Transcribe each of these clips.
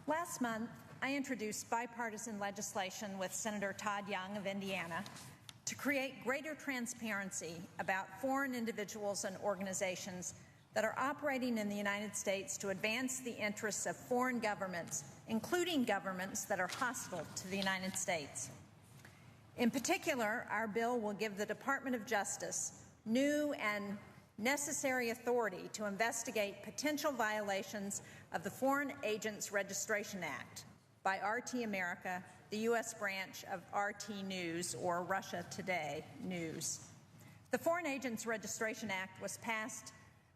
Last month, I introduced bipartisan legislation with Senator Todd Young of Indiana to create greater transparency about foreign individuals and organizations that are operating in the United States to advance the interests of foreign governments, including governments that are hostile to the United States. In particular, our bill will give the Department of Justice new and necessary authority to investigate potential violations of the Foreign Agents Registration Act by RT America, the U.S. branch of RT News, or Russia Today News. The Foreign Agents Registration Act was passed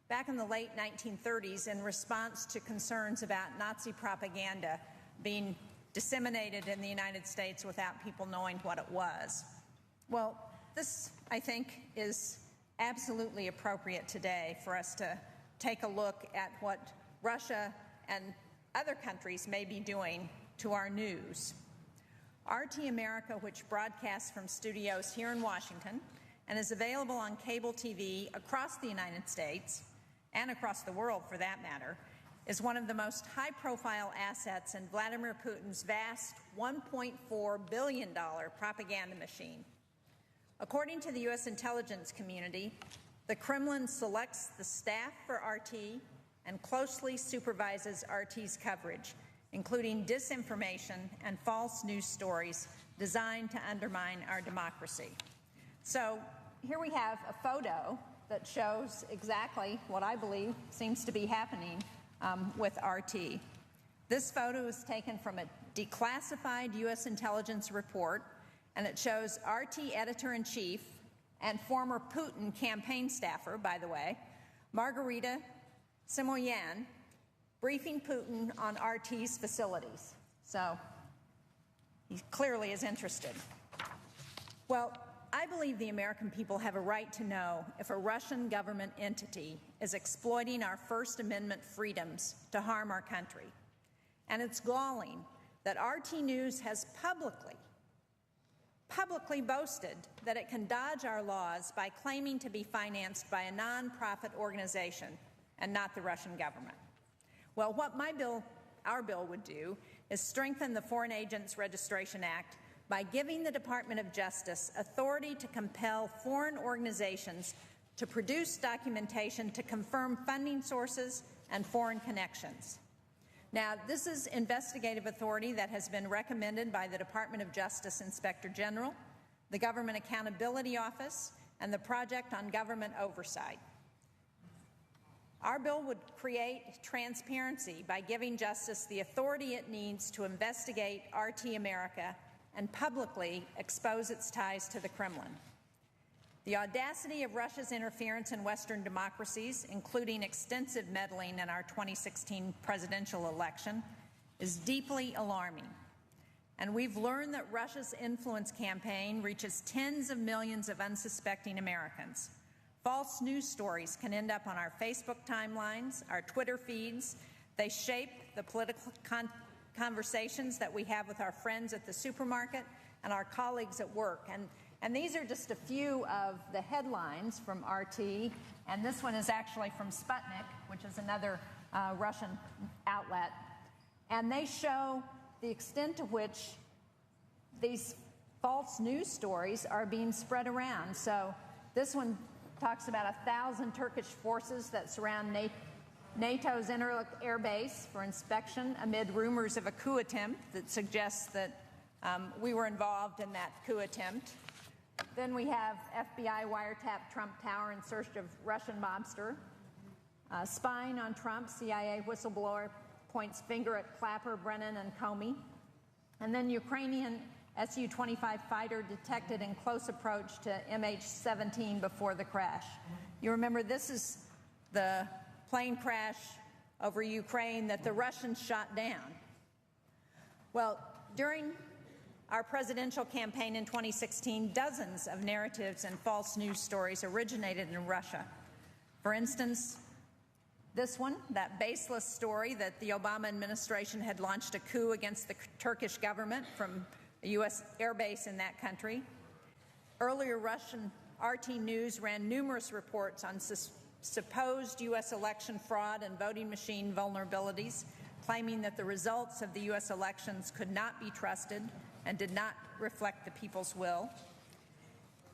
back in the late 1930s in response to concerns about Nazi propaganda being disseminated in the United States without people knowing what it was. Well, this, I think, is absolutely appropriate today for us to take a look at what Russia and other countries may be doing to our news. RT America, which broadcasts from studios here in Washington and is available on cable TV across the United States and across the world for that matter, is one of the most high-profile assets in Vladimir Putin's vast $1.4 billion propaganda machine. According to the U.S. intelligence community, the Kremlin selects the staff for RT and closely supervises RT's coverage, including disinformation and false news stories designed to undermine our democracy. So here we have a photo that shows exactly what I believe seems to be happening with RT. This photo is taken from a declassified U.S. intelligence report, and it shows RT editor-in-chief and former Putin campaign staffer, by the way, Margarita Simoyan, briefing Putin on RT's facilities. So he clearly is interested. Well, I believe the American people have a right to know if a Russian government entity is exploiting our First Amendment freedoms to harm our country. And it's galling that RT News has publicly boasted that it can dodge our laws by claiming to be financed by a nonprofit organization and not the Russian government. Well, what our bill would do is strengthen the Foreign Agents Registration Act by giving the Department of Justice authority to compel foreign organizations to produce documentation to confirm funding sources and foreign connections. Now, this is investigative authority that has been recommended by the Department of Justice Inspector General, the Government Accountability Office, and the Project on Government Oversight. Our bill would create transparency by giving justice the authority it needs to investigate RT America and publicly expose its ties to the Kremlin. The audacity of Russia's interference in Western democracies, including extensive meddling in our 2016 presidential election, is deeply alarming. And we've learned that Russia's influence campaign reaches tens of millions of unsuspecting Americans. False news stories can end up on our Facebook timelines, our Twitter feeds. They shape the political conversations that we have with our friends at the supermarket and our colleagues at work. And these are just a few of the headlines from RT, and this one is actually from Sputnik, which is another Russian outlet. And they show the extent to which these false news stories are being spread around. So this one talks about 1,000 Turkish forces that surround NATO's Incirlik air base for inspection amid rumors of a coup attempt that suggests that we were involved in that coup attempt. Then we have FBI wiretap Trump Tower in search of Russian mobster. Spying on Trump, CIA whistleblower points finger at Clapper, Brennan, and Comey. And then Ukrainian Su-25 fighter detected in close approach to MH17 before the crash. You remember this is the plane crash over Ukraine that the Russians shot down. Well, during our presidential campaign in 2016, dozens of narratives and false news stories originated in Russia. For instance, this one, that baseless story that the Obama administration had launched a coup against the Turkish government from a U.S. airbase in that country. Earlier, Russian RT News ran numerous reports on supposed U.S. election fraud and voting machine vulnerabilities, claiming that the results of the U.S. elections could not be trusted and did not reflect the people's will.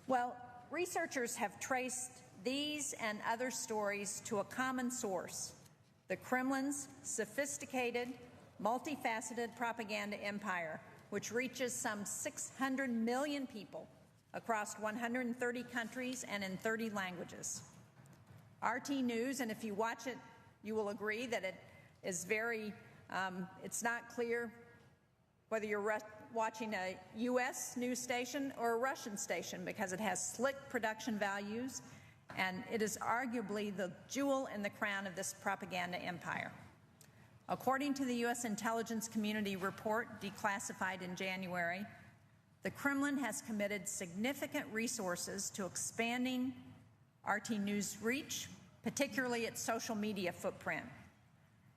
Well, researchers have traced these and other stories to a common source: the Kremlin's sophisticated, multifaceted propaganda empire, which reaches some 600 million people across 130 countries and in 30 languages. RT News, and if you watch it, you will agree that it is it's not clear whether you're watching a U.S. news station or a Russian station, because it has slick production values, and it is arguably the jewel in the crown of this propaganda empire. According to the U.S. intelligence community report declassified in January, the Kremlin has committed significant resources to expanding RT News' reach, particularly its social media footprint.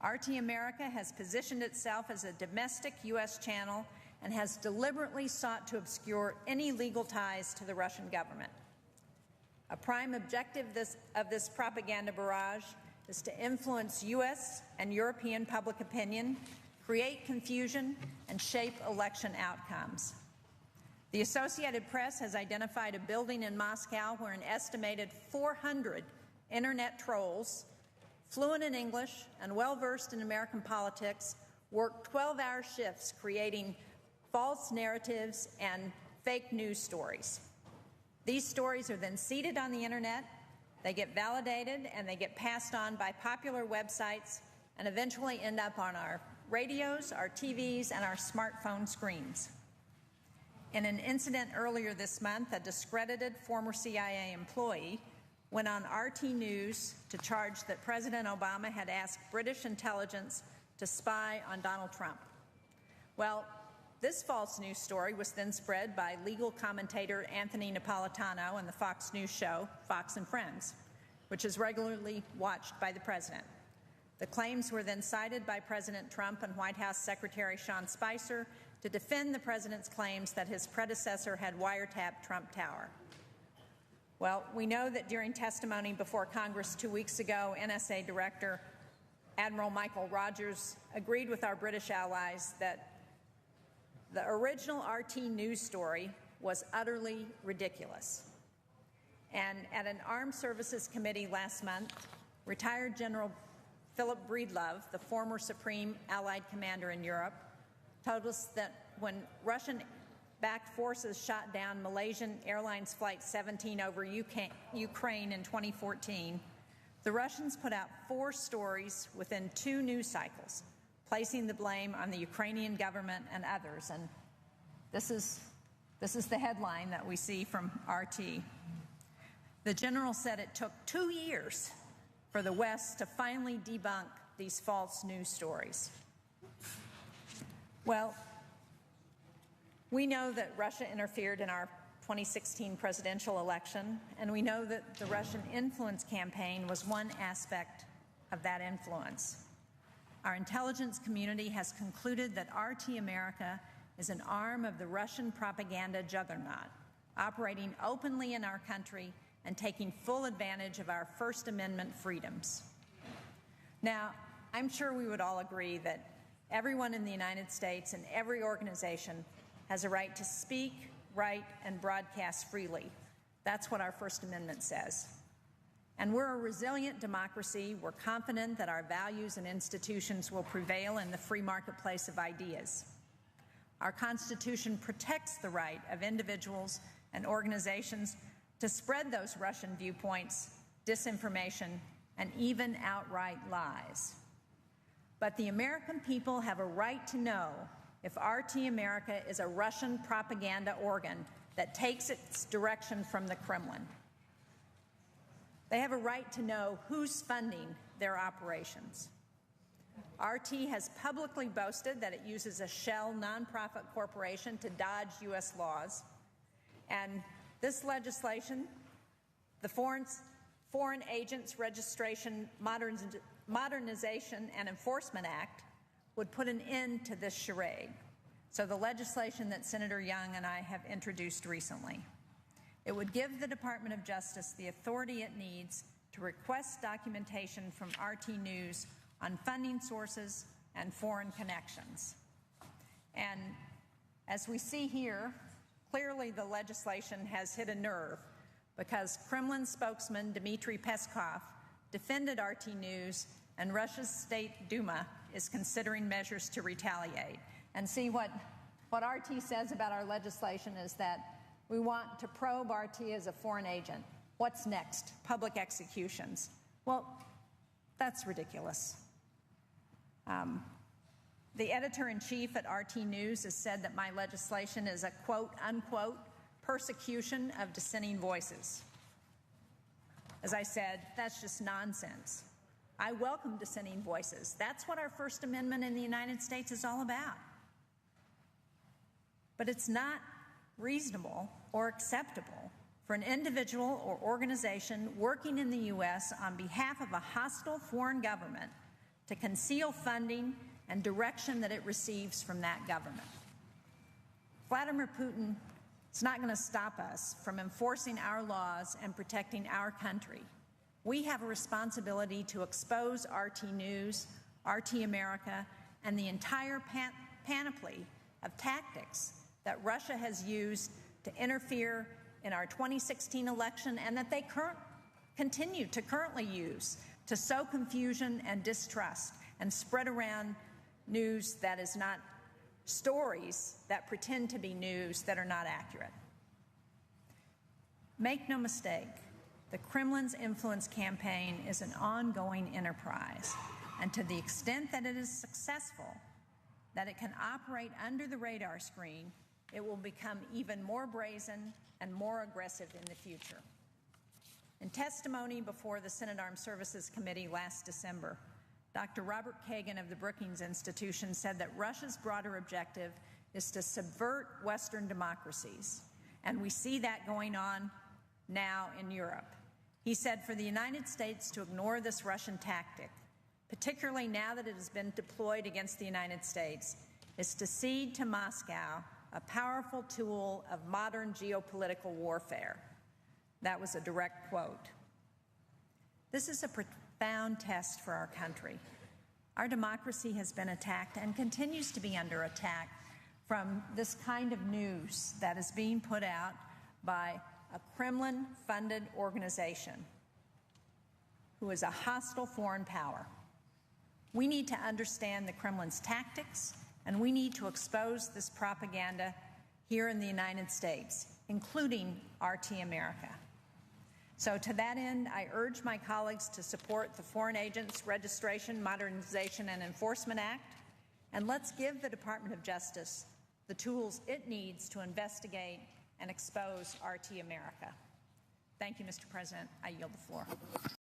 RT America has positioned itself as a domestic U.S. channel and has deliberately sought to obscure any legal ties to the Russian government. A prime objective of this propaganda barrage is to influence U.S. and European public opinion, create confusion, and shape election outcomes. The Associated Press has identified a building in Moscow where an estimated 400 internet trolls, fluent in English and well-versed in American politics, work 12-hour shifts creating false narratives and fake news stories. These stories are then seeded on the internet, they get validated, and they get passed on by popular websites and eventually end up on our radios, our TVs, and our smartphone screens. In an incident earlier this month, a discredited former CIA employee went on RT News to charge that President Obama had asked British intelligence to spy on Donald Trump. Well, this false news story was then spread by legal commentator Anthony Napolitano on the Fox News show Fox and Friends, which is regularly watched by the president. The claims were then cited by President Trump and White House Secretary Sean Spicer to defend the president's claims that his predecessor had wiretapped Trump Tower. Well, we know that during testimony before Congress 2 weeks ago, NSA Director Admiral Michael Rogers agreed with our British allies that the original RT News story was utterly ridiculous. And at an Armed Services Committee last month, retired General Philip Breedlove, the former Supreme Allied Commander in Europe, told us that when Russian-backed forces shot down Malaysian Airlines Flight 17 over Ukraine in 2014, the Russians put out 4 stories within 2 news cycles, placing the blame on the Ukrainian government and others. And this is the headline that we see from RT. The general said it took 2 years for the West to finally debunk these false news stories. Well, we know that Russia interfered in our 2016 presidential election, and we know that the Russian influence campaign was one aspect of that influence. Our intelligence community has concluded that RT America is an arm of the Russian propaganda juggernaut, operating openly in our country and taking full advantage of our First Amendment freedoms. Now, I'm sure we would all agree that everyone in the United States and every organization has a right to speak, write, and broadcast freely. That's what our First Amendment says. And we're a resilient democracy. We're confident that our values and institutions will prevail in the free marketplace of ideas. Our Constitution protects the right of individuals and organizations to spread those Russian viewpoints, disinformation, and even outright lies. But the American people have a right to know if RT America is a Russian propaganda organ that takes its direction from the Kremlin. They have a right to know who's funding their operations. RT has publicly boasted that it uses a shell nonprofit corporation to dodge U.S. laws. And this legislation, the Foreign Agents Registration Modernization and Enforcement Act, would put an end to this charade. So the legislation that Senator Young and I have introduced recently. It would give the Department of Justice the authority it needs to request documentation from RT News on funding sources and foreign connections. And as we see here, clearly the legislation has hit a nerve because Kremlin spokesman Dmitry Peskov defended RT News, and Russia's State Duma is considering measures to retaliate. And see, what RT says about our legislation is that we want to probe RT as a foreign agent. What's next? Public executions. Well, that's ridiculous. The editor-in-chief at RT News has said that my legislation is a quote-unquote persecution of dissenting voices. As I said, that's just nonsense. I welcome dissenting voices. That's what our First Amendment in the United States is all about. But it's not reasonable or acceptable for an individual or organization working in the U.S. on behalf of a hostile foreign government to conceal funding and direction that it receives from that government. Vladimir Putin is not going to stop us from enforcing our laws and protecting our country. We have a responsibility to expose RT News, RT America, and the entire panoply of tactics that Russia has used to interfere in our 2016 election and that they continue to currently use to sow confusion and distrust and spread around news that is not stories that pretend to be news that are not accurate. Make no mistake, the Kremlin's influence campaign is an ongoing enterprise, and to the extent that it is successful, that it can operate under the radar screen, it will become even more brazen and more aggressive in the future. In testimony before the Senate Armed Services Committee last December, Dr. Robert Kagan of the Brookings Institution said that Russia's broader objective is to subvert Western democracies, and we see that going on now in Europe. He said for the United States to ignore this Russian tactic, particularly now that it has been deployed against the United States, is to cede to Moscow a powerful tool of modern geopolitical warfare. That was a direct quote. This is a profound test for our country. Our democracy has been attacked and continues to be under attack from this kind of news that is being put out by a Kremlin-funded organization who is a hostile foreign power. We need to understand the Kremlin's tactics, and we need to expose this propaganda here in the United States, including RT America. So to that end, I urge my colleagues to support the Foreign Agents Registration, Modernization, and Enforcement Act, and let's give the Department of Justice the tools it needs to investigate and expose RT America. Thank you, Mr. President. I yield the floor.